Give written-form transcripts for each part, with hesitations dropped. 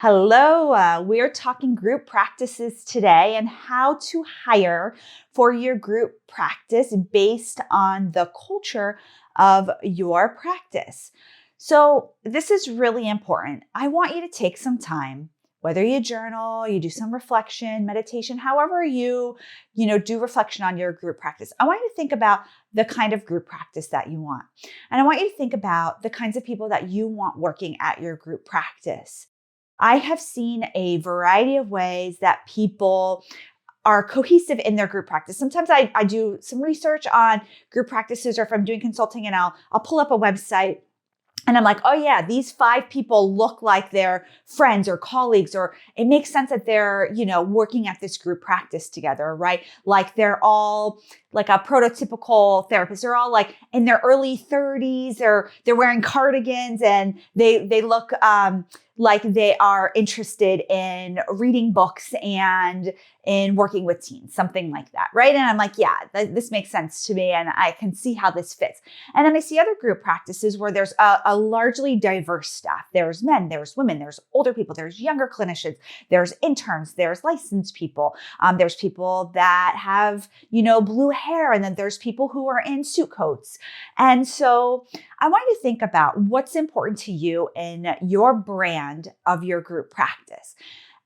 Hello, we're talking group practices today and how to hire for your group practice based on the culture of your practice. So, this is really important. I want you to take some time, whether you journal, you do some reflection, meditation, however you do reflection on your group practice. I want you to think about the kind of group practice that you want. And I want you to think about the kinds of people that you want working at your group practice. I have seen a variety of ways that people are cohesive in their group practice. Sometimes I do some research on group practices, or if I'm doing consulting and I'll pull up a website and I'm like, oh yeah, these 5 people look like they're friends or colleagues, or it makes sense that they're, working at this group practice together, right? Like they're all like a prototypical therapist. They're all like in their early 30s, or they're wearing cardigans and they look like they are interested in reading books and in working with teens, something like that, right? And I'm like, yeah, this makes sense to me and I can see how this fits. And then I see other group practices where there's a largely diverse staff. There's men, there's women, there's older people, there's younger clinicians, there's interns, there's licensed people, there's people that have, blue hair, and then there's people who are in suit coats. And so I want you to think about what's important to you in your brand of your group practice.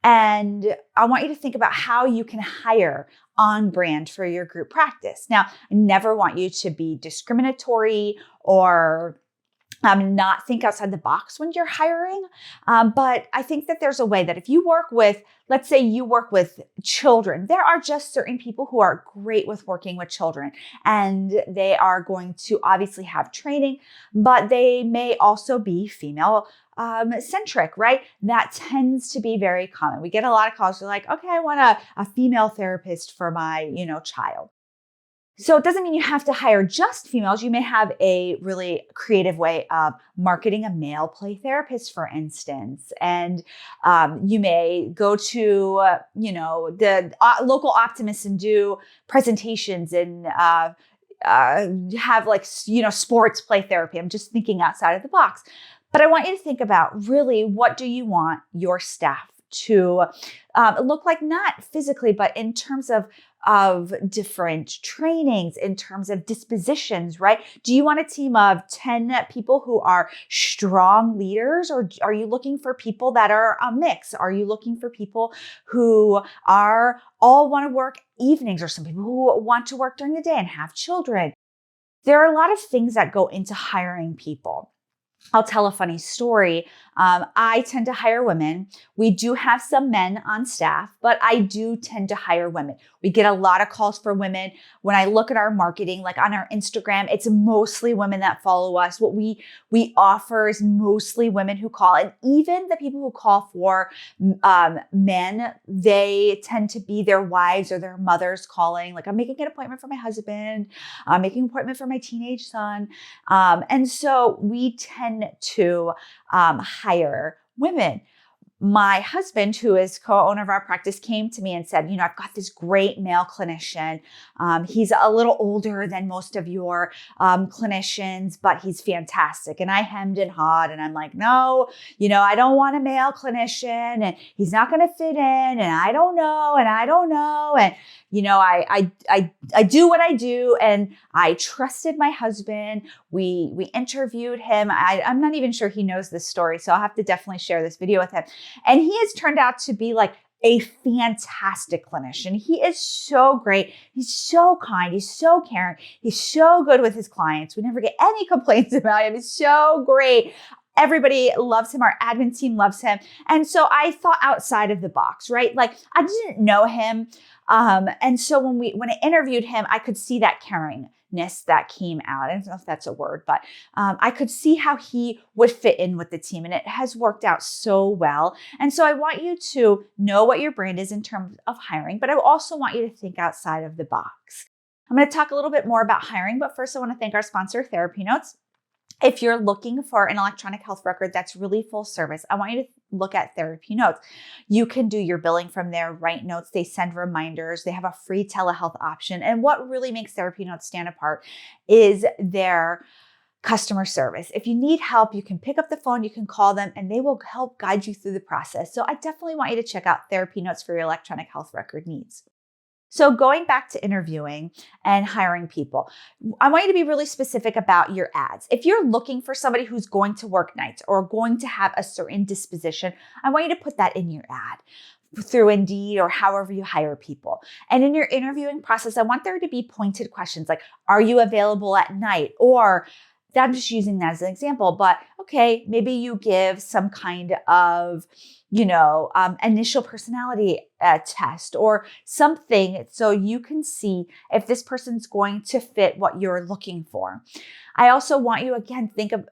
And I want you to think about how you can hire on brand for your group practice. Now, I never want you to be discriminatory or not think outside the box when you're hiring. But I think that there's a way that if you work with, let's say you work with children, there are just certain people who are great with working with children, and they are going to obviously have training, but they may also be female centric, right? That tends to be very common. We get a lot of calls. They're like, okay, I want a female therapist for my, child. So it doesn't mean you have to hire just females. You may have a really creative way of marketing a male play therapist, for instance. And you may go to, the local optimists and do presentations and have sports play therapy. I'm just thinking outside of the box. But I want you to think about really, what do you want your staff to look like, not physically, but in terms of different trainings, in terms of dispositions, right? Do you want a team of 10 people who are strong leaders, or are you looking for people that are a mix? Are you looking for people who are all want to work evenings, or some people who want to work during the day and have children? There are a lot of things that go into hiring people. I'll tell a funny story. I tend to hire women. We do have some men on staff, but I do tend to hire women. We get a lot of calls for women. When I look at our marketing, like on our Instagram, it's mostly women that follow us. What we offer is mostly women who call. And even the people who call for men, they tend to be their wives or their mothers calling. Like, I'm making an appointment for my husband. I'm making an appointment for my teenage son. And so we tend to hire women. My husband, who is co-owner of our practice, came to me and said, I've got this great male clinician. He's a little older than most of your clinicians, but he's fantastic. And I hemmed and hawed, and I'm like, no, I don't want a male clinician, and he's not going to fit in, and I don't know. And, I do what I do, and I trusted my husband. We interviewed him. I'm not even sure he knows this story, so I'll have to definitely share this video with him. And he has turned out to be like a fantastic clinician. He is so great. He's so kind. He's so caring. He's so good with his clients. We never get any complaints about him. He's so great. Everybody loves him. Our admin team loves him. And so I thought outside of the box, right? Like, I didn't know him. And so when I interviewed him, I could see that caringness that came out. I don't know if that's a word, but I could see how he would fit in with the team, and it has worked out so well. And so I want you to know what your brand is in terms of hiring, but I also want you to think outside of the box. I'm going to talk a little bit more about hiring, but first I want to thank our sponsor, TherapyNotes. If you're looking for an electronic health record that's really full service, I want you to look at TherapyNotes. You can do your billing from there, write notes. They send reminders. They have a free telehealth option. And what really makes TherapyNotes stand apart is their customer service. If you need help, you can pick up the phone, you can call them, and they will help guide you through the process. So I definitely want you to check out TherapyNotes for your electronic health record needs. So going back to interviewing and hiring people, I want you to be really specific about your ads. If you're looking for somebody who's going to work nights or going to have a certain disposition, I want you to put that in your ad through Indeed or however you hire people. And in your interviewing process, I want there to be pointed questions like, are you available at night? Or I'm just using that as an example, but okay, maybe you give some kind of, initial personality test or something so you can see if this person's going to fit what you're looking for. I also want you, again, think of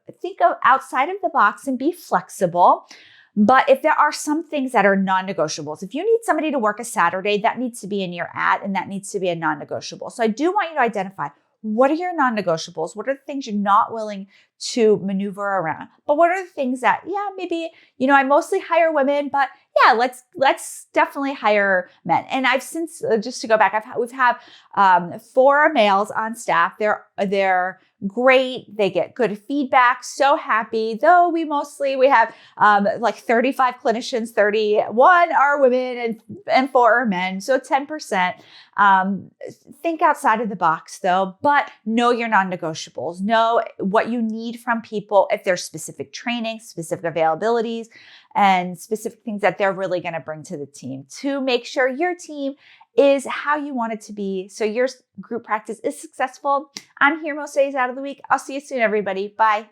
outside of the box and be flexible. But if there are some things that are non-negotiables, if you need somebody to work a Saturday, that needs to be in your ad and that needs to be a non-negotiable. So I do want you to identify, what are your non-negotiables? What are the things you're not willing to maneuver around? But what are the things that, maybe, I mostly hire women, but let's definitely hire men. And I've since, just to go back, we've had 4 males on staff. They're great. They get good feedback. So happy. Though we have like 35 clinicians, 31 are women and 4 are men. So 10%. Think outside of the box though, but know your non-negotiables. Know what you need from people. If there's specific training, specific availabilities, and specific things that they're really going to bring to the team to make sure your team is how you want it to be. So your group practice is successful. I'm here most days out of the week. I'll see you soon, everybody. Bye.